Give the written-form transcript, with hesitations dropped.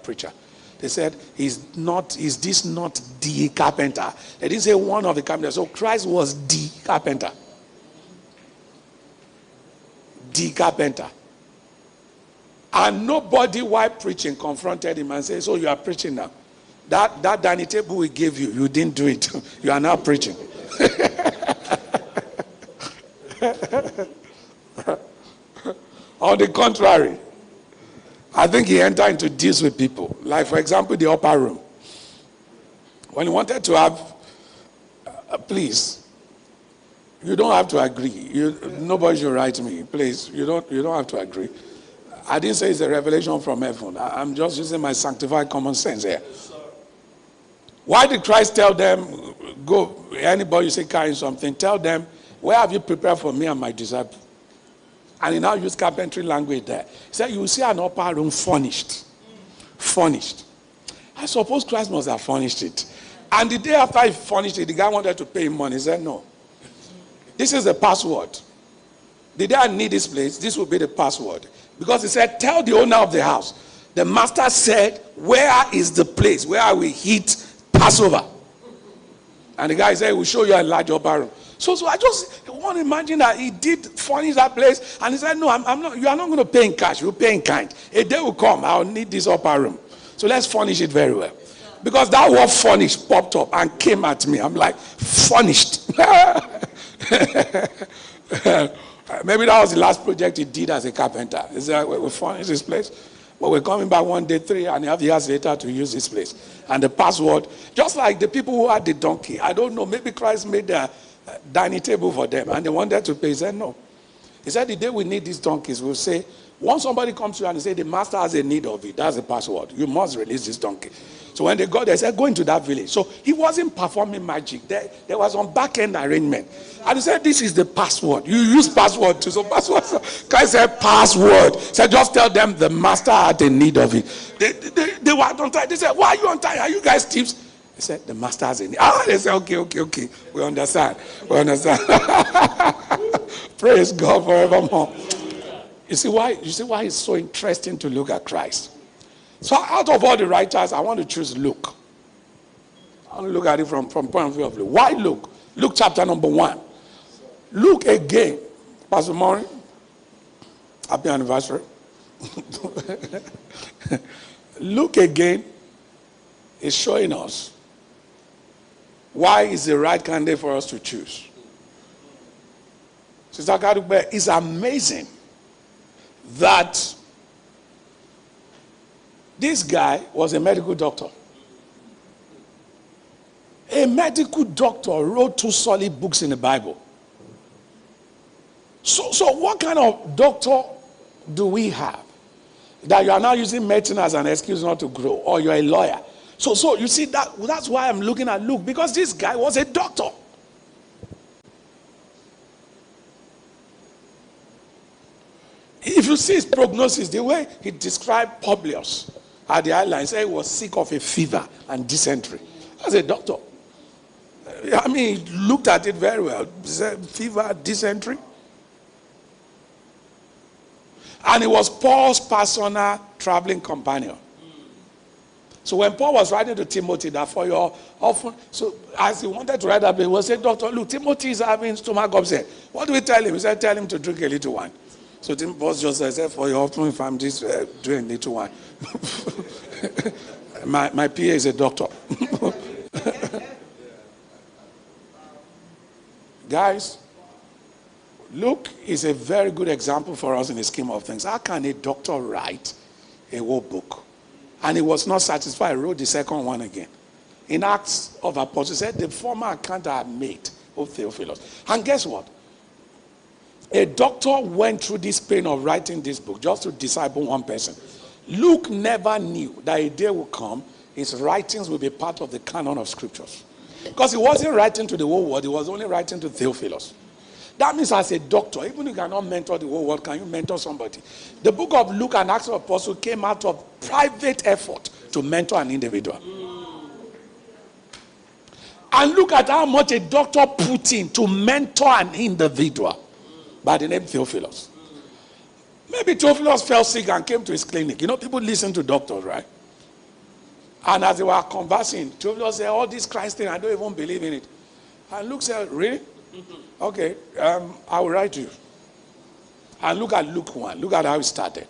preacher. They said, is this not the carpenter? They didn't say one of the carpenters. So Christ was the carpenter. The carpenter. And nobody, while preaching, confronted him and said, so you are preaching now. That dining table we gave you, you didn't do it. You are now preaching. On the contrary, I think he entered into deals with people. Like, for example, the upper room. When he wanted to have, please, you don't have to agree. Nobody should write me, please. You don't have to agree. I didn't say it's a revelation from heaven. I'm just using my sanctified common sense here. Why did Christ tell them, go, anybody you say carrying something, tell them, where have you prepared for me and my disciples? And he now used carpentry language there. He said, you will see an upper room furnished. Furnished. I suppose Christ must have furnished it. And the day after he furnished it, the guy wanted to pay him money. He said, no. This is the password. The day I need this place, this will be the password. Because he said, tell the owner of the house. The master said, where is the place where I will eat Passover? And the guy said, we'll show you a large upper room. So I just want to imagine that he did furnish that place, and he said, no, I'm not, you are not going to pay in cash, you'll pay in kind. A day will come, I'll need this upper room. So let's furnish it very well. Because that word furnished popped up and came at me. I'm like, furnished. Maybe that was the last project he did as a carpenter. He said, we furnished this place, but we're coming back one day, 3.5 years later to use this place. And the password, just like the people who had the donkey, I don't know, maybe Christ made a dining table for them and they wanted to pay. He said, no. He said, the day we need these donkeys, we'll say, once somebody comes to you and say, the master has a need of it, that's the password. You must release this donkey. So when they got there, they said, go into that village. So he wasn't performing magic. There was some back-end arrangement. And he said, this is the password. You use password too. So password. Christ said, password. He said, just tell them the master had a need of it. They were untied. They said, why are you untied? Are you guys thieves? He said, the master has a need. They said, okay. We understand. Praise God forevermore. You see why it's so interesting to look at Christ? So out of all the writers, I want to choose Luke. I want to look at it from point of view of Luke. Why Luke? Luke chapter number 1. Luke again. Pastor Maury, happy anniversary. Luke again is showing us why is the right candidate for us to choose. Sister Kadugbe, it's amazing that this guy was a medical doctor. A medical doctor wrote 2 solid books in the Bible. So what kind of doctor do we have? That you are now using medicine as an excuse not to grow, or you're a lawyer. So you see, that's why I'm looking at Luke, because this guy was a doctor. If you see his prognosis, the way he described Publius at the island, he said he was sick of a fever and dysentery. As a doctor. I mean, he looked at it very well. He said, fever, dysentery. And he was Paul's personal traveling companion. So when Paul was writing to Timothy that for your often, so as he wanted to write that, he was saying, Doctor, look, Timothy is having stomach upset. What do we tell him? He said, tell him to drink a little wine. So Paul just said, for your often infirmities, drink a little wine. my PA is a doctor. Guys, Luke is a very good example for us in the scheme of things. How can a doctor write a whole book? And he was not satisfied. He wrote the second one again. In Acts of Apostles, he said, the former account I have made of Theophilus. And guess what? A doctor went through this pain of writing this book just to disciple one person. Luke never knew that a day will come, his writings will be part of the canon of scriptures. Because he wasn't writing to the whole world, he was only writing to Theophilus. That means as a doctor, even if you cannot mentor the whole world, can you mentor somebody? The book of Luke and Acts of Apostles came out of private effort to mentor an individual. And look at how much a doctor put in to mentor an individual by the name Theophilus. Maybe Theophilus fell sick and came to his clinic. You know, people listen to doctors, right? And as they were conversing, Theophilus said, all this Christ thing, I don't even believe in it. And Luke said, really? Okay, I will write to you. And look at Luke 1. Look at how it started.